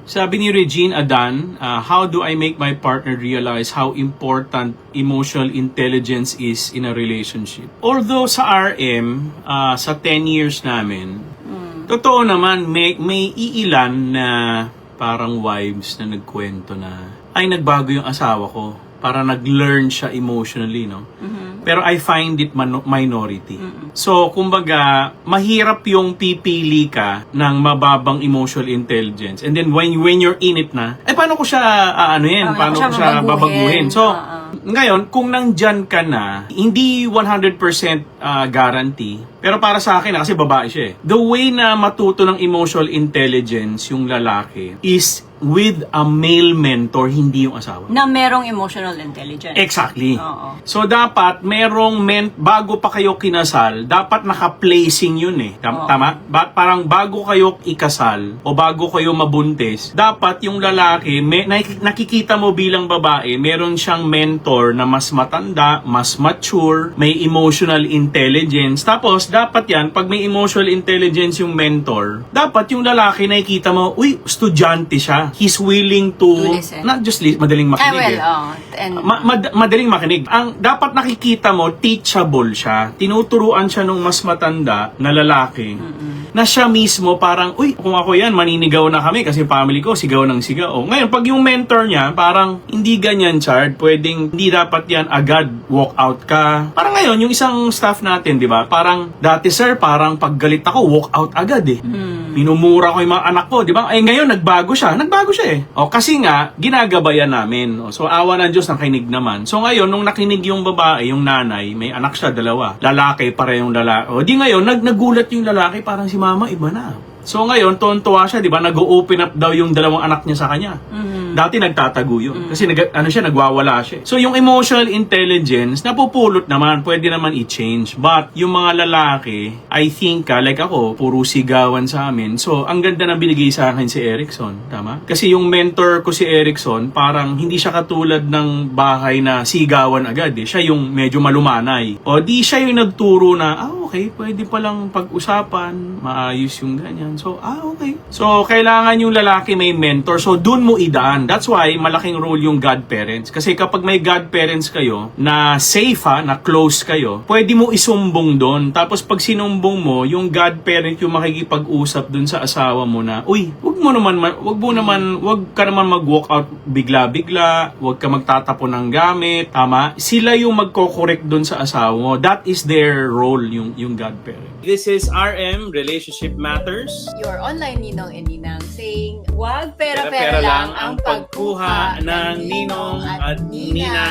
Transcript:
Sabi ni Regine Adan, how do I make my partner realize how important emotional intelligence is in a relationship? Although sa RM, sa 10 years namin, totoo naman, may iilan na parang wives na nagkwento na, ay nagbago yung asawa ko. Para nag-learn siya emotionally, no? Pero I find it minority. So, kumbaga, mahirap yung pipili ka ng mababang emotional intelligence. And then, when you're in it na, paano ko siya, paano ko siya babaguhin? So, ngayon, kung nandyan ka na, hindi 100% guarantee. Pero para sa akin, kasi babae siya eh. The way na matuto ng emotional intelligence yung lalaki is with a male mentor, hindi yung asawa. Na merong emotional intelligence. Exactly. Oo. So, dapat merong bago pa kayo kinasal, dapat naka-placing yun eh. Tama? Parang bago kayo ikasal o bago kayo mabuntis, dapat yung lalaki, nakikita mo bilang babae, meron siyang mentor na mas matanda, mas mature, may emotional intelligence. Tapos, dapat yan, pag may emotional intelligence yung mentor, dapat yung lalaki nakikita mo, uy, estudyante siya. He's willing to not just madaling makinig. Madaling makinig. Ang dapat nakikita mo, teachable siya. Tinuturuan siya nung mas matanda na lalaki. Na siya mismo parang, uy, kung ako yan, maninigaw na kami kasi family ko, sigaw ng sigaw. Ngayon, pag yung mentor niya, parang hindi ganyan, Chard. Pwedeng, hindi dapat yan agad walk out ka. Parang ngayon, yung isang staff natin, di ba? Parang, dati sir, parang paggalit ako, walk out agad eh. Minumura ko yung mga anak ko, di ba? Ngayon, nagbago siya eh. Kasi nga, ginagabayan namin. So, awa ng Diyos, nakinig naman. So, ngayon, nung nakinig yung babae, yung nanay, may anak siya, dalawa. Lalaki, parehong lalaki. Di ngayon, nagulat yung lalaki, parang si mama, iba na. So, ngayon, tuwan-tuwa siya, di ba? Nag-open up daw yung dalawang anak niya sa kanya. Dati nagtatago yun. Kasi nagwawala siya. So, yung emotional intelligence, napupulot naman, pwede naman i-change. But, yung mga lalaki, I think, like ako, puro sigawan sa amin. So, ang ganda na binigay sa akin si Erickson. Tama? Kasi yung mentor ko si Erickson, parang hindi siya katulad ng bahay na sigawan agad eh. Siya yung medyo malumanay. O, di siya yung nagturo na, okay, pwede palang pag-usapan, maayos yung ganyan. So, okay. So, kailangan yung lalaki may mentor. So, dun mo idaan. That's why malaking role yung godparents. Kasi kapag may godparents kayo na safe na close kayo, pwede mo isumbong doon. Tapos pag sinumbong mo, yung godparent yung makikipag-usap doon sa asawa mo na, uy, wag ka naman mag-walk out bigla-bigla, wag ka magtatapon ng gamit, tama? Sila yung magko-correct doon sa asawa mo. That is their role, yung godparent. This is RM, Relationship Matters. Your online ninong and ninang saying, wag Pera-pera lang ang pagkuha ng ninong at nina.